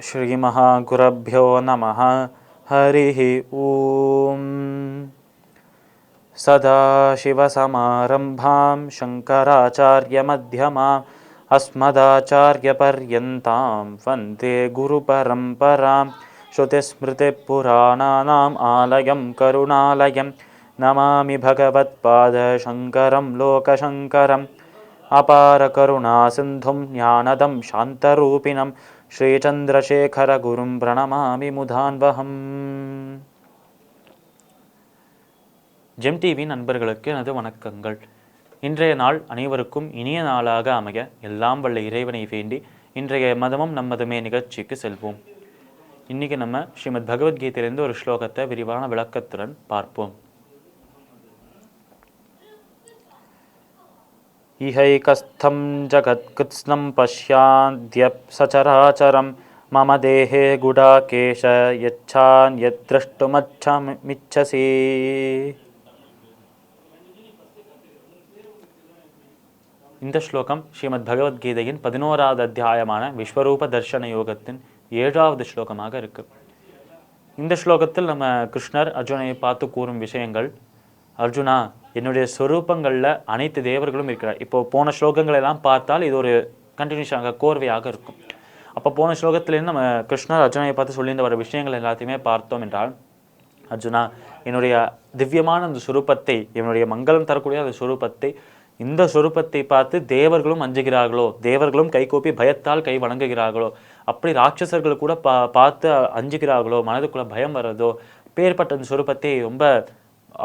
श्रीमहागुरुभ्यो नमः। हरिः ॐ। सदाशिवसमारम्भां शङ्कराचार्यमध्यमाम् अस्मदाचार्यपर्यन्तां वन्दे गुरुपरम्परां। श्रुतिस्मृतिपुराणानाम् आलयं करुणालयं नमामि भगवत्पादशङ्करं लोकशङ्करम्। अपारकरुणासिन्धुं ज्ञानदं शान्तरूपिणं श्रीचन्द्रशेखरगुरुं प्रणमामि मुदान्वहम्. ஜெம் டிவி நண்பர்களுக்கு எனது வணக்கங்கள். இன்றைய நாள் அனைவருக்கும் இனிய நாளாக அமைய எல்லாம் வல்ல இறைவனை வேண்டி இன்றைய மதமும் நம்மதமே நிகழ்ச்சிக்கு செல்வோம். இன்னைக்கு நம்ம ஸ்ரீமத் பகவத்கீதையிலிருந்து ஒரு ஸ்லோகத்தை விரிவான விளக்கத்துடன் பார்ப்போம். இஹைகஸ்தம் ஜகத்கிருத்ஸ்னம் பஷ்யாத்ய சசராச்சரம் மம தேஹே குடாகேஷ யச்சான் யத்ரஷ்டுமச்சமிச்சசி. இந்த ஸ்லோகம் ஸ்ரீமத் பகவத்கீதையின் 11வது அத்தியாயமான விஸ்வரூப தர்ஷன யோகத்தின் 7வது ஸ்லோகமாக இருக்கு. இந்த ஸ்லோகத்தில் நம்ம கிருஷ்ணர் அர்ஜுனை பார்த்து கூறும் விஷயங்கள், அர்ஜுனா, என்னுடைய ஸ்வரூபங்களில் அனைத்து தேவர்களும் இருக்கிறார். இப்போ போன ஸ்லோகங்கள் எல்லாம் பார்த்தால் இது ஒரு கண்டினியூஷனாக கோர்வையாக இருக்கும். அப்போ போன ஸ்லோகத்திலேருந்து நம்ம கிருஷ்ணர் அர்ஜுனை பார்த்து சொல்லிட்டு வர விஷயங்கள் எல்லாத்தையுமே பார்த்தோம் என்றால், அர்ஜுனா, என்னுடைய திவ்யமான அந்த சுரூபத்தை, என்னுடைய மங்களம் தரக்கூடிய அந்த சுரூபத்தை, இந்த சுரூபத்தை பார்த்து தேவர்களும் அஞ்சுகிறார்களோ, தேவர்களும் கைகூப்பி பயத்தால் கை வணங்குகிறார்களோ, அப்படி ராட்சசர்கள் கூட பார்த்து அஞ்சுகிறார்களோ, மனதுக்குள்ள பயம் வர்றதோ, பேர்பட்ட அந்த சுரூபத்தை, ரொம்ப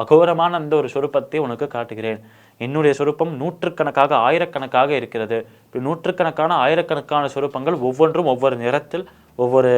அகோரமான அந்த ஒரு சுரூபத்தை உனக்கு காட்டுகிறேன். என்னுடைய சுரூபம் நூற்றுக்கணக்காக ஆயிரக்கணக்காக இருக்கிறது. இப்படி நூற்றுக்கணக்கான ஆயிரக்கணக்கான சுரூபங்கள் ஒவ்வொன்றும் ஒவ்வொரு நிறத்தில், ஒவ்வொரு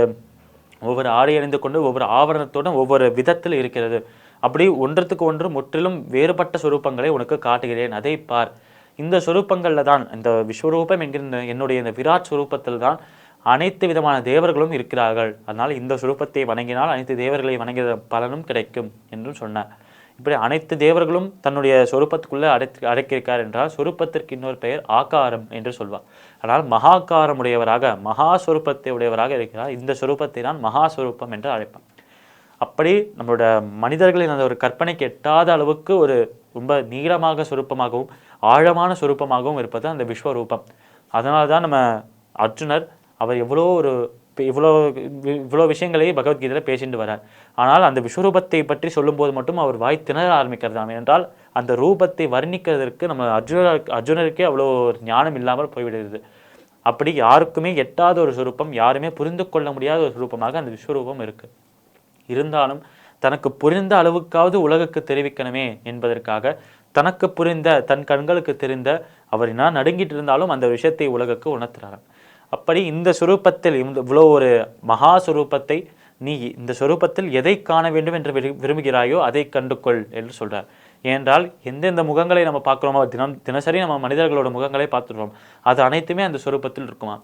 ஆடை அணிந்து கொண்டு, ஒவ்வொரு ஆவரணத்துடன் ஒவ்வொரு விதத்தில் இருக்கிறது. அப்படி ஒன்றத்துக்கு ஒன்று முற்றிலும் வேறுபட்ட சுரூபங்களை உனக்கு காட்டுகிறேன், அதை பார். இந்த சுரூபங்களில் தான், இந்த விஸ்வரூபம் என்கிற என்னுடைய இந்த விராட் சுரூபத்தில் தான் அனைத்து விதமான தேவர்களும் இருக்கிறார்கள். அதனால் இந்த சுரூபத்தை வணங்கினால் அனைத்து தேவர்களை வணங்கிய பலனும் கிடைக்கும் என்றும் சொன்னார். இப்படி அனைத்து தேவர்களும் தன்னுடைய சொரூபத்துக்குள்ளே அடக்கியிருக்கார் என்றால் சொரூபத்திற்கு இன்னொரு பெயர் ஆகாரம் என்று சொல்வார். ஆனால் மகாகாரம் உடையவராக, மகாஸ்வரூபத்தை உடையவராக இருக்கிறார். இந்த சொரூபத்தை தான் மகாஸ்வரூபம் என்று அழைப்பார். அப்படி நம்மளோட மனிதர்களின் அந்த ஒரு கற்பனைக்கு எட்டாத அளவுக்கு ஒரு ரொம்ப நீளமாக சுரூபமாகவும் ஆழமான சுரூபமாகவும் இருப்பது அந்த விஸ்வரூபம். அதனால தான் நம்ம அர்ஜுனர் அவர் இவ்வளோ விஷயங்களையும் பகவத்கீதையில் பேசிட்டு வரார். ஆனால் அந்த விஸ்வரூபத்தை பற்றி சொல்லும்போது மட்டும் அவர் வாய் திணற ஆரம்பிக்கிறதாம். என்றால் அந்த ரூபத்தை வர்ணிக்கிறதற்கு நம்ம அர்ஜுனருக்கே அவ்வளோ ஞானம் இல்லாமல் போய்விடுகிறது. அப்படி யாருக்குமே எட்டாத ஒரு சுரூபம், யாருமே புரிந்து கொள்ள முடியாத ஒரு சுரூபமாக அந்த விஸ்வரூபம் இருக்குது. இருந்தாலும் தனக்கு புரிந்த அளவுக்காவது உலகுக்கு தெரிவிக்கணுமே என்பதற்காக தனக்கு புரிந்த, தன் கண்களுக்கு தெரிந்த, அவர் என்ன நடுங்கிட்டு இருந்தாலும் அந்த விஷயத்தை உலகுக்கு உணர்த்துறார். அப்படி இந்த சுரூபத்தில், இவ்வளோ ஒரு மகா சுரூபத்தை, நீ இந்த சுரூபத்தில் எதை காண வேண்டும் என்று விரும்புகிறாயோ அதை கண்டுகொள் என்று சொல்றார். ஏனென்றால் எந்தெந்த முகங்களை நம்ம பார்க்குறோமோ, தினசரி நம்ம மனிதர்களோட முகங்களை பார்த்துருவோம், அது அனைத்துமே அந்த சுரூபத்தில் இருக்குமா.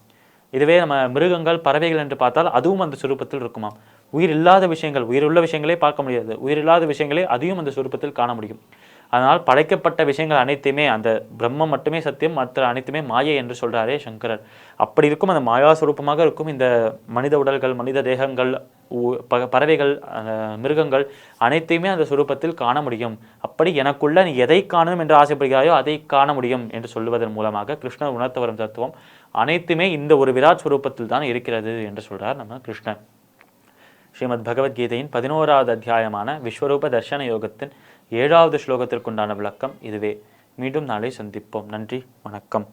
இதுவே நம்ம மிருகங்கள், பறவைகள் என்று பார்த்தால் அதுவும் அந்த சுரூபத்தில் இருக்குமா. உயிர் இல்லாத விஷயங்கள், உயிருள்ள விஷயங்களே பார்க்க முடியாது, உயிரில்லாத விஷயங்களே அதையும் அந்த சுரூபத்தில் காண முடியும். அதனால் படைக்கப்பட்ட விஷயங்கள் அனைத்துமே அந்த பிரம்மம் மட்டுமே சத்தியம், மற்ற அனைத்துமே மாயை என்று சொல்றாரே சங்கரர். அப்படி இருக்கும் அந்த மாயா சுரூபமாக இருக்கும் இந்த மனித உடல்கள், மனித தேகங்கள், பறவைகள், மிருகங்கள் அனைத்தையுமே அந்த சுரூபத்தில் காண முடியும். அப்படி எனக்குள்ள நீ எதை காணணும் என்று ஆசைப்படுகிறாயோ அதை காண முடியும் என்று சொல்வதன் மூலமாக கிருஷ்ணர் உணர்த்த வரும் தத்துவம் அனைத்துமே இந்த ஒரு விராட் சுரூபத்தில் தான் இருக்கிறது என்று சொல்றார் நம்ம கிருஷ்ணன். ஸ்ரீமத் பகவத்கீதையின் 11வது அத்தியாயமான விஸ்வரூப தர்ஷன யோகத்தின் 7வது ஸ்லோகத்திற்குண்டான விளக்கம் இதுவே. மீண்டும் நாளை சந்திப்போம். நன்றி, வணக்கம்.